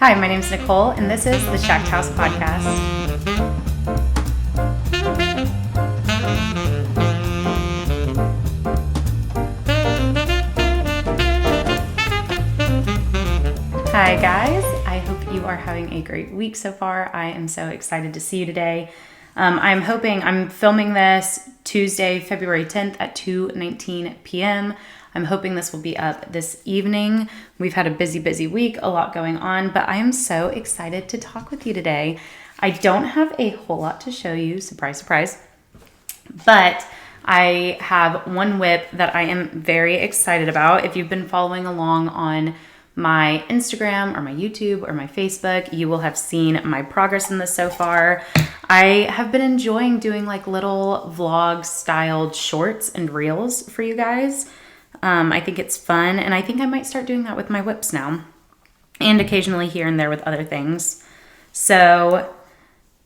Hi, my name is Nicole, and this is the Schacht House podcast. Hi guys, I hope you are having a great week so far. I am so excited to see you today. I'm filming this Tuesday, February 10th at 2:19 p.m. I'm hoping this will be up this evening. We've had a busy week, a lot going on, but I am so excited to talk with you today. I don't have a whole lot to show you, surprise, surprise, but I have one whip that I am very excited about. If you've been following along on my Instagram or my YouTube or my Facebook, you will have seen my progress in this so far. I have been enjoying doing like little vlog styled shorts and reels for you guys. I think it's fun, and I think I might start doing that with my whips now, and occasionally here and there with other things. So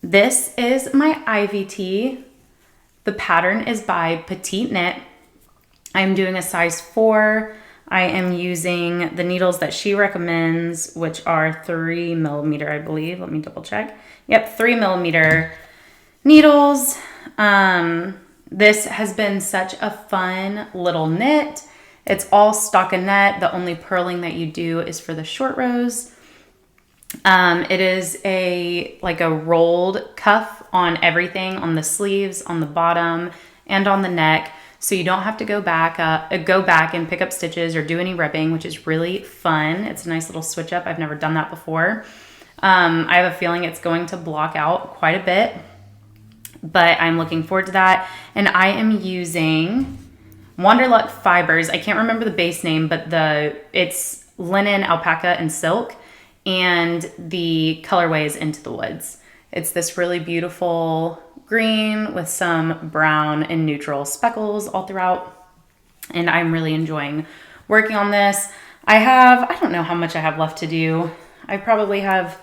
this is my IVT. The pattern is by Petite Knit. I'm doing a size 4. I am using the needles that she recommends, which are 3mm, I believe. Let me double check. Yep, 3mm needles. This has been such a fun little knit. It's all stockinette. The only purling that you do is for the short rows. It is like a rolled cuff on everything, on the sleeves, on the bottom, and on the neck. So you don't have to go back and pick up stitches or do any ripping, which is really fun. It's a nice little switch up. I've never done that before. I have a feeling it's going to block out quite a bit, but I'm looking forward to that. And I am using Wanderluck fibers. I can't remember the base name, but it's linen, alpaca, and silk, and the colorway is Into the Woods. It's this really beautiful green with some brown and neutral speckles all throughout, and I'm really enjoying working on this. I don't know how much I have left to do. I probably have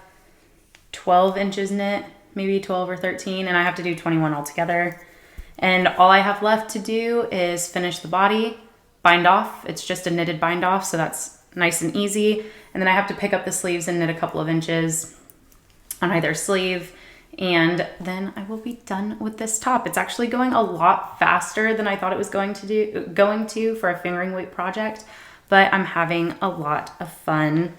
12 inches knit, maybe 12 or 13, and I have to do 21 altogether. And all I have left to do is finish the body, bind off. It's just a knitted bind off, so that's nice and easy. And then I have to pick up the sleeves and knit a couple of inches on either sleeve, and then I will be done with this top. It's actually going a lot faster than I thought it was going to for a fingering weight project, but I'm having a lot of fun.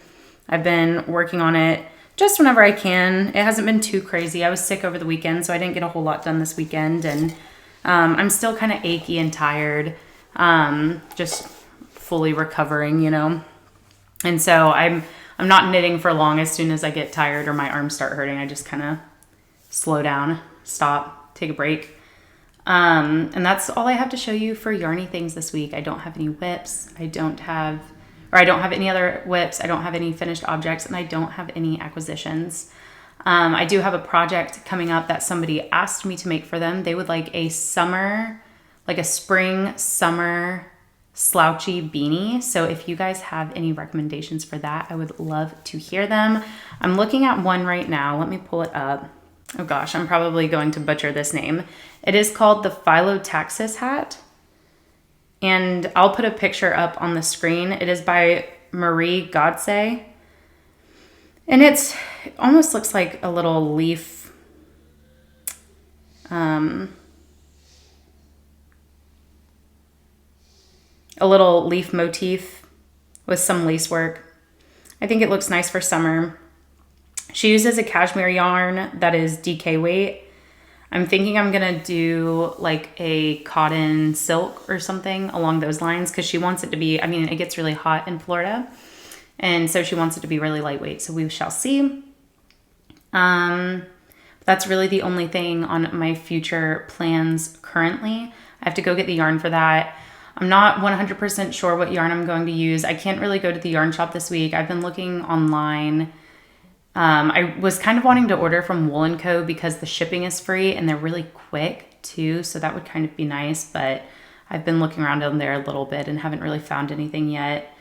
I've been working on it just whenever I can. It hasn't been too crazy. I was sick over the weekend, so I didn't get a whole lot done this weekend, and I'm still kind of achy and tired, just fully recovering, And so I'm not knitting for long. As soon as I get tired or my arms start hurting, I just kind of slow down, stop, take a break. And that's all I have to show you for yarny things this week. I don't have any whips. I don't have any other whips. I don't have any finished objects, and I don't have any acquisitions. I do have a project coming up that somebody asked me to make for them. They would like a spring summer slouchy beanie. So if you guys have any recommendations for that, I would love to hear them. I'm looking at one right now. Let me pull it up. Oh gosh, I'm probably going to butcher this name. It is called the Phyllotaxis hat, and I'll put a picture up on the screen. It is by Marie Godse, and it almost looks like a little leaf, a little leaf motif with some lace work. I think it looks nice for summer. She uses a cashmere yarn that is DK weight. I'm thinking I'm going to do like a cotton silk or something along those lines, because she wants it to be, it gets really hot in Florida, and so she wants it to be really lightweight. So we shall see. That's really the only thing on my future plans currently. I have to go get the yarn for that. I'm not 100% sure what yarn I'm going to use. I can't really go to the yarn shop this week. I've been looking online. I was kind of wanting to order from Wool & Co. because the shipping is free and they're really quick too, so that would kind of be nice, but I've been looking around on there a little bit and haven't really found anything yet.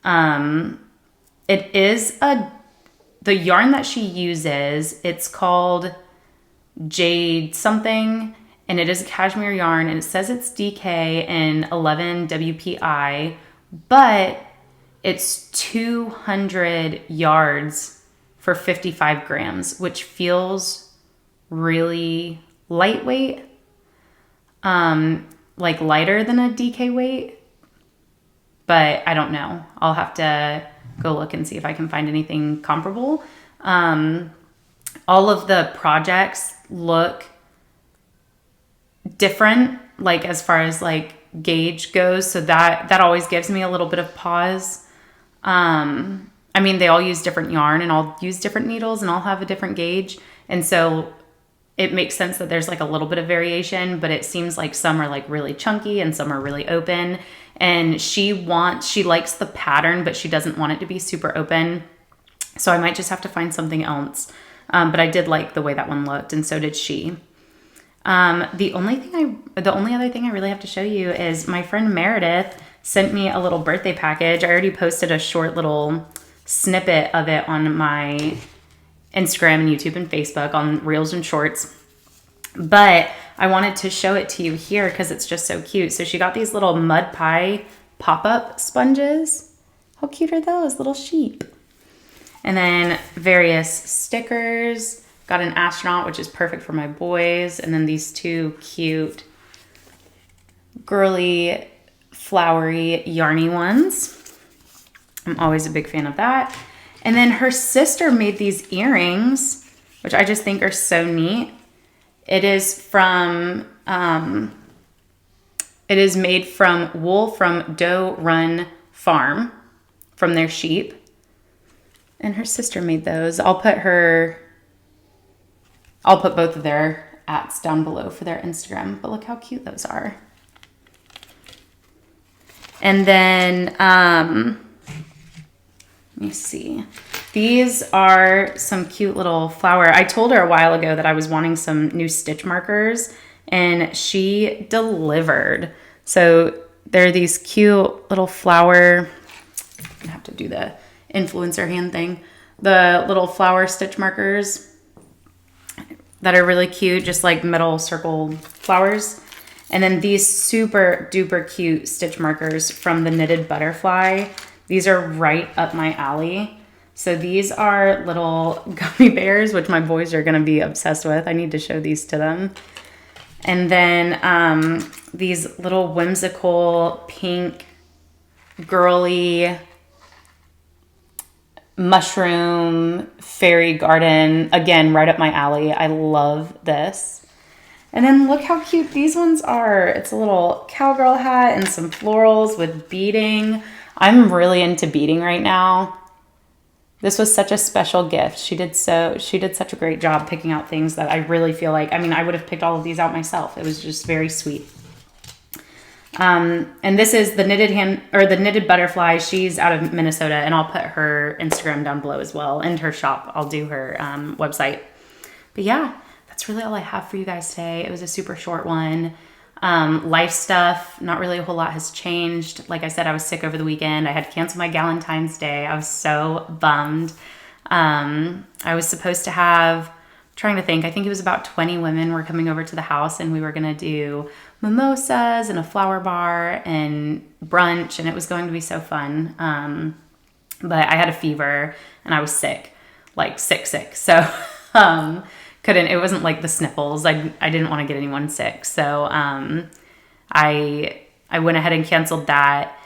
It is the yarn that she uses, it's called Jade something, and it is a cashmere yarn, and it says it's DK and 11 WPI, but it's 200 yards for 55 grams, which feels really lightweight, like lighter than a DK weight, but I don't know. I'll have to go look and see if I can find anything comparable. All of the projects look different, like as far as like gauge goes. So that always gives me a little bit of pause. I mean, they all use different yarn and I'll use different needles and I'll have a different gauge. And so it makes sense that there's like a little bit of variation, but it seems like some are like really chunky and some are really open. And she likes the pattern, but she doesn't want it to be super open. So I might just have to find something else. But I did like the way that one looked, and so did she. The only other thing I really have to show you is my friend Meredith sent me a little birthday package. I already posted a short little snippet of it on my Instagram and YouTube and Facebook on Reels and Shorts. But I wanted to show it to you here because it's just so cute. So she got these little mud pie pop-up sponges. How cute are those? Little sheep. And then various stickers. Got an astronaut, which is perfect for my boys. And then these two cute, girly, flowery, yarny ones. I'm always a big fan of that. And then her sister made these earrings, which I just think are so neat. It is made from wool from Doe Run Farm, from their sheep. And her sister made those. I'll put both of their ats down below for their Instagram, but look how cute those are. And then, let me see. These are some cute little flower. I told her a while ago that I was wanting some new stitch markers, and she delivered. So they're these cute little flower. I have to do the influencer hand thing. The little flower stitch markers that are really cute, just like metal circle flowers. And then these super duper cute stitch markers from the Knitted Butterfly. These are right up my alley. So these are little gummy bears, which my boys are gonna be obsessed with. I need to show these to them. And then these little whimsical pink girly mushroom fairy garden. Again, right up my alley. I love this. And then look how cute these ones are. It's a little cowgirl hat and some florals with beading. I'm really into beading right now. This was such a special gift. She did such a great job picking out things that I really feel like, I mean, I would have picked all of these out myself. It was just very sweet. And this is the Knitted Butterfly. She's out of Minnesota, and I'll put her Instagram down below as well, and her shop. I'll do her website. But yeah, that's really all I have for you guys today. It was a super short one. Life stuff, not really a whole lot has changed. Like I said, I was sick over the weekend. I had to cancel my Galentine's Day. I was so bummed. I was supposed to have, trying to think, I think it was about 20 women were coming over to the house, and we were going to do mimosas and a flower bar and brunch, and it was going to be so fun. But I had a fever and I was sick, like sick. So, it wasn't like the sniffles. I didn't want to get anyone sick. So, I went ahead and canceled that.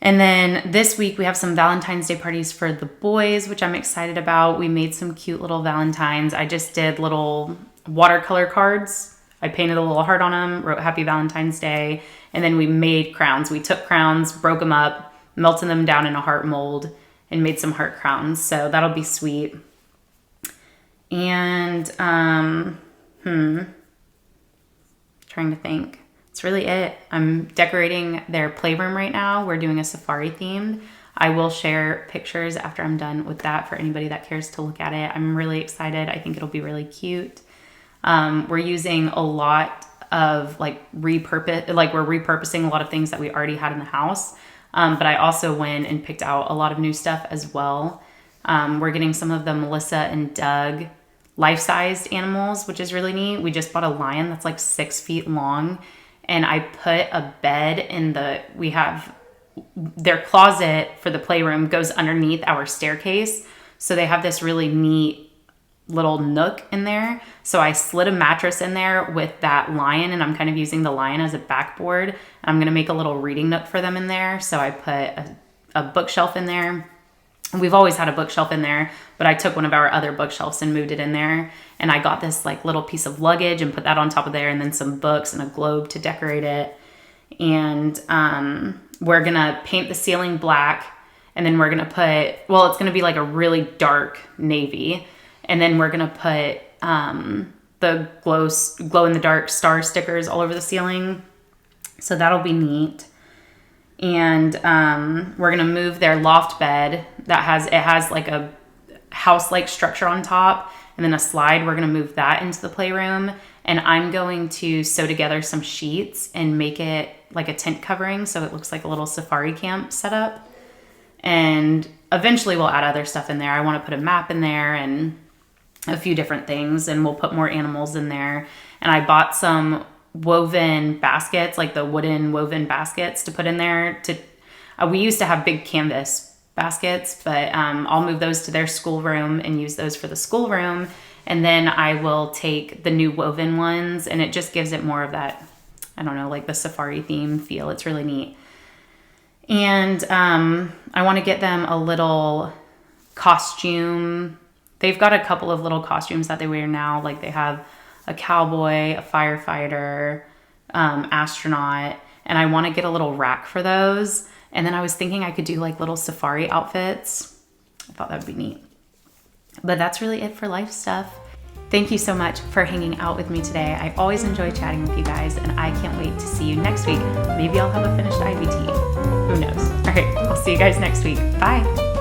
And then this week we have some Valentine's Day parties for the boys, which I'm excited about. We made some cute little Valentines. I just did little watercolor cards. I painted a little heart on them, wrote Happy Valentine's Day, and then we made crowns. We took crowns, broke them up, melted them down in a heart mold, and made some heart crowns. So that'll be sweet. And, trying to think. That's really it. I'm decorating their playroom right now. We're doing a safari themed. I will share pictures after I'm done with that for anybody that cares to look at it. I'm really excited. I think it'll be really cute. We're using a lot of we're repurposing a lot of things that we already had in the house. But I also went and picked out a lot of new stuff as well. We're getting some of the Melissa and Doug life-sized animals, which is really neat. We just bought a lion that's like 6 feet long, and I put a bed in their closet for the playroom goes underneath our staircase. So they have this really neat little nook in there. So I slid a mattress in there with that lion, and I'm kind of using the lion as a backboard. I'm going to make a little reading nook for them in there. So I put a bookshelf in there. We've always had a bookshelf in there, but I took one of our other bookshelves and moved it in there. And I got this like little piece of luggage and put that on top of there, and then some books and a globe to decorate it. And we're going to paint the ceiling black, and then we're going to put, well, it's going to be like a really dark navy. And then we're going to put the glow in the dark star stickers all over the ceiling. So that'll be neat. And we're going to move their loft bed that has like a house-like structure on top, and then a slide. We're going to move that into the playroom. And I'm going to sew together some sheets and make it like a tent covering so it looks like a little safari camp setup. And eventually we'll add other stuff in there. I want to put a map in there and a few different things, and we'll put more animals in there. And I bought some woven baskets, like the wooden woven baskets to put in there. We used to have big canvas baskets, but I'll move those to their schoolroom and use those for the schoolroom. And then I will take the new woven ones, and it just gives it more of that, I don't know, like the safari theme feel. It's really neat. And I want to get them a little costume. They've got a couple of little costumes that they wear now. Like they have a cowboy, a firefighter, astronaut, and I want to get a little rack for those. And then I was thinking I could do like little safari outfits. I thought that would be neat. But that's really it for life stuff. Thank you so much for hanging out with me today. I always enjoy chatting with you guys, and I can't wait to see you next week. Maybe I'll have a finished IVT. Who knows? All right, I'll see you guys next week. Bye.